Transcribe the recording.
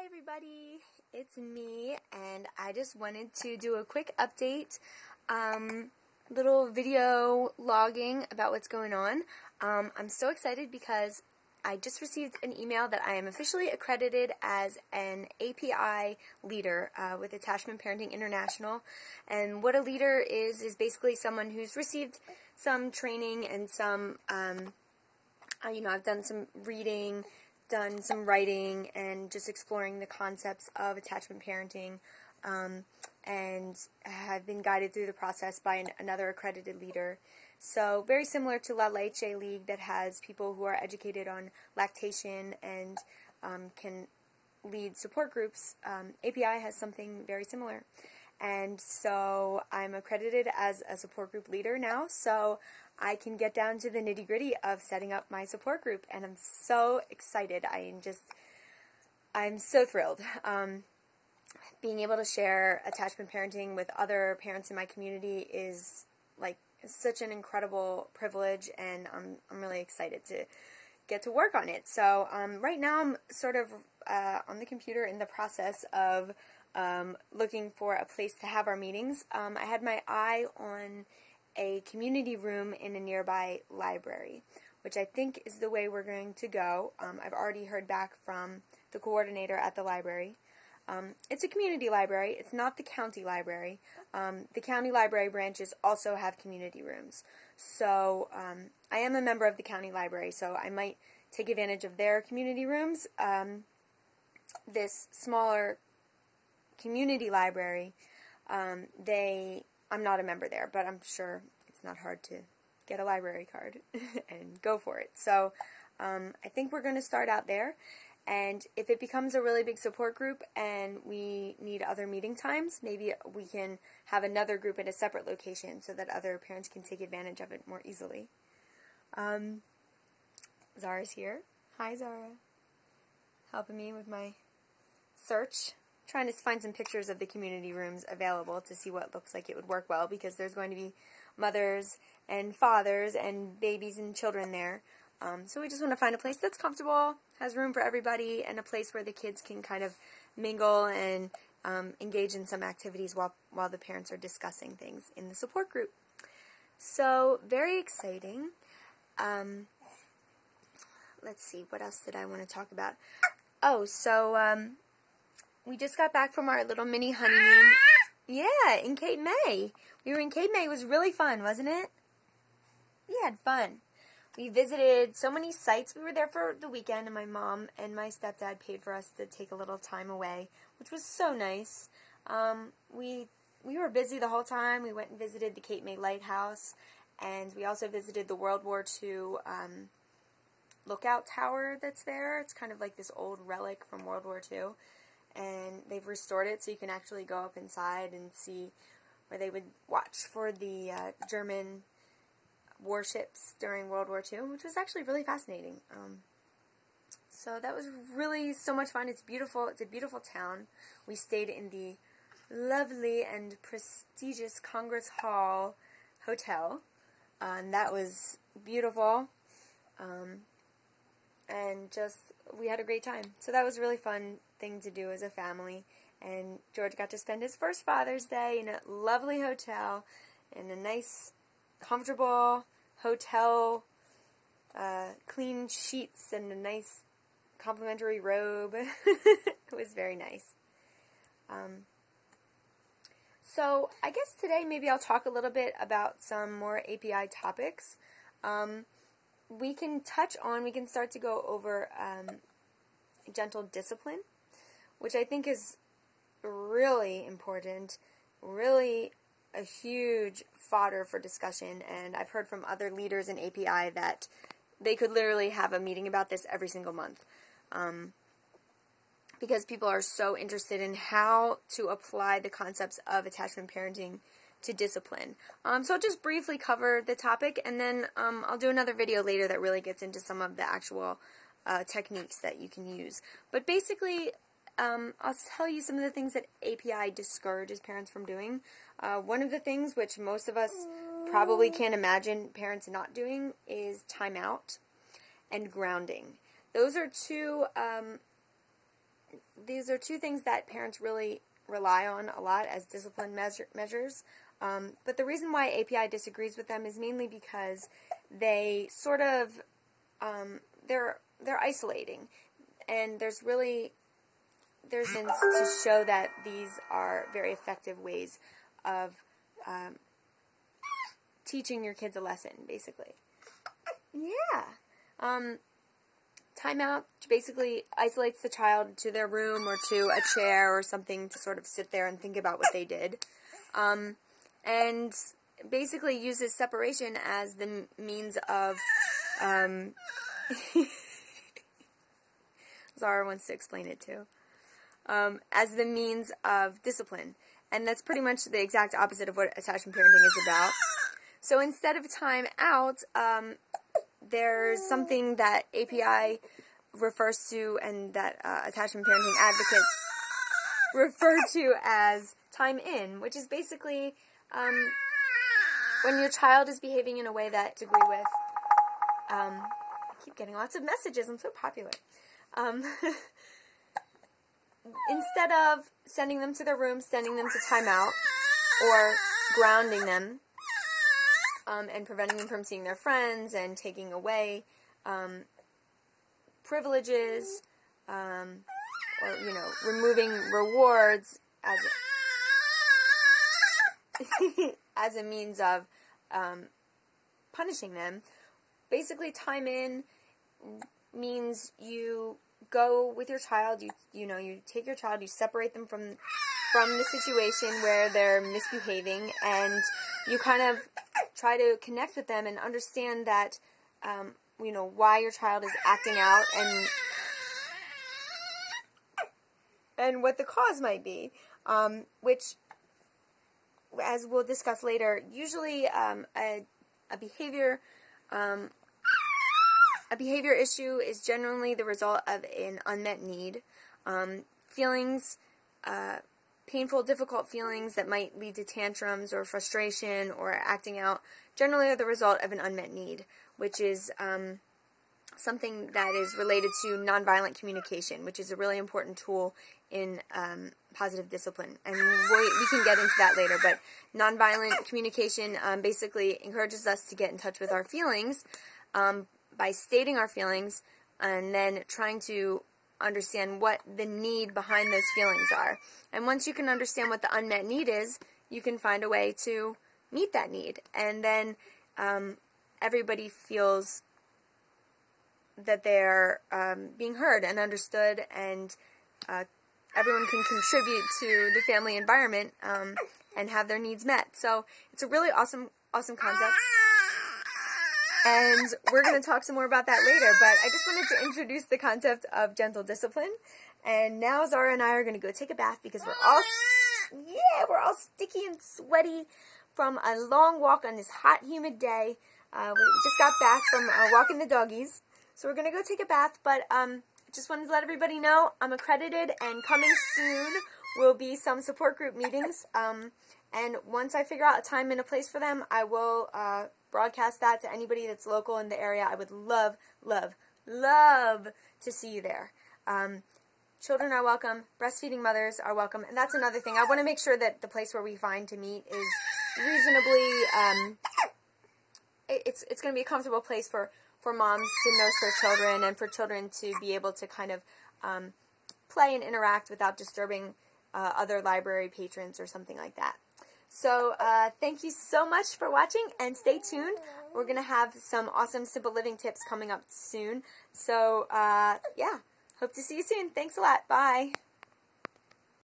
everybody, it's me, and I just wanted to do a quick update, little video logging about what's going on. I'm so excited because I just received an email that I am officially accredited as an API leader with Attachment Parenting International. And what a leader is basically someone who's received some training and some, I've done some reading, done some writing, and just exploring the concepts of attachment parenting, and have been guided through the process by another accredited leader. So very similar to La Leche League that has people who are educated on lactation and can lead support groups. API has something very similar. And so I'm accredited as a support group leader now, so I can get down to the nitty-gritty of setting up my support group, and I'm so excited. I'm so thrilled. Being able to share attachment parenting with other parents in my community is such an incredible privilege, and I'm really excited to get to work on it. So right now I'm sort of on the computer in the process of looking for a place to have our meetings. I had my eye on a community room in a nearby library, which I think is the way we're going to go. I've already heard back from the coordinator at the library. It's a community library. It's not the county library. The county library branches also have community rooms. So I am a member of the county library, so I might take advantage of their community rooms. This smaller community library, I'm not a member there, but I'm sure it's not hard to get a library card and go for it. So I think we're going to start out there, and if it becomes a really big support group and we need other meeting times, maybe we can have another group at a separate location so that other parents can take advantage of it more easily. Zara's here. Hi, Zara. Helping me with my search. Trying to find some pictures of the community rooms available to see what looks like it would work well, because there's going to be mothers and fathers and babies and children there. So we just want to find a place that's comfortable, has room for everybody, and a place where the kids can kind of mingle and engage in some activities while the parents are discussing things in the support group. So very exciting. Let's see, what else did I want to talk about? Oh, so we just got back from our little mini honeymoon. Yeah, in Cape May. We were in Cape May. It was really fun, wasn't it? We had fun. We visited so many sites. We were there for the weekend, and my mom and my stepdad paid for us to take a little time away, which was so nice. We were busy the whole time. We went and visited the Cape May Lighthouse, and we also visited the World War II lookout tower that's there. It's kind of like this old relic from World War II. And they've restored it so you can actually go up inside and see where they would watch for the German warships during World War II, which was actually really fascinating. So that was really so much fun. It's beautiful. It's a beautiful town. We stayed in the lovely and prestigious Congress Hall Hotel, and that was beautiful. And just, we had a great time. So that was a really fun thing to do as a family. And George got to spend his first Father's Day in a lovely hotel, in a nice, comfortable hotel, clean sheets, and a nice complimentary robe. It was very nice. So I guess today maybe I'll talk a little bit about some more API topics. We can start to go over gentle discipline, which I think is really important, really a huge fodder for discussion, and I've heard from other leaders in API that they could literally have a meeting about this every single month, because people are so interested in how to apply the concepts of attachment parenting to discipline. So I'll just briefly cover the topic, and then I'll do another video later that really gets into some of the actual techniques that you can use. But basically, I'll tell you some of the things that API discourages parents from doing. One of the things which most of us probably can't imagine parents not doing is timeout and grounding. Those are two these are two things that parents really rely on a lot as discipline measures. But the reason why API disagrees with them is mainly because they sort of, they're isolating. And there's evidence to show that these are very effective ways of teaching your kids a lesson, basically. Yeah. Timeout basically isolates the child to their room or to a chair or something to sort of sit there and think about what they did. And basically uses separation as the means of... Zara wants to explain it too. As the means of discipline. And that's pretty much the exact opposite of what attachment parenting is about. So instead of time out, there's something that API refers to and that attachment parenting advocates refer to as time in, which is basically when your child is behaving in a way that you agree with. I keep getting lots of messages. I'm so popular. Instead of sending them to their room, sending them to timeout, or grounding them, and preventing them from seeing their friends and taking away privileges, or, removing rewards as a means of punishing them. Basically, time in means you go with your child, you take your child, you separate them from the situation where they're misbehaving, and you kind of try to connect with them and understand that, why your child is acting out and what the cause might be, which, as we'll discuss later, usually a behavior issue is generally the result of an unmet need. Feelings, painful, difficult feelings that might lead to tantrums or frustration or acting out generally are the result of an unmet need, which is something that is related to nonviolent communication, which is a really important tool in positive discipline. And we can get into that later, but nonviolent communication basically encourages us to get in touch with our feelings by stating our feelings and then trying to understand what the need behind those feelings are. And once you can understand what the unmet need is, you can find a way to meet that need. And then everybody feels that they're being heard and understood, and everyone can contribute to the family environment and have their needs met. So it's a really awesome concept. And we're going to talk some more about that later, but I just wanted to introduce the concept of gentle discipline. And now Zara and I are going to go take a bath because we're all sticky and sweaty from a long walk on this hot, humid day. We just got back from walking the doggies, so we're going to go take a bath, but just wanted to let everybody know I'm accredited, and coming soon will be some support group meetings. And once I figure out a time and a place for them, I will broadcast that to anybody that's local in the area. I would love, love, love to see you there. Children are welcome. Breastfeeding mothers are welcome. And that's another thing. I want to make sure that the place where we find to meet is reasonably, it's going to be a comfortable place for moms to nurse their children and for children to be able to kind of play and interact without disturbing other library patrons or something like that. So thank you so much for watching, and stay tuned. We're going to have some awesome simple living tips coming up soon. So yeah, hope to see you soon. Thanks a lot. Bye.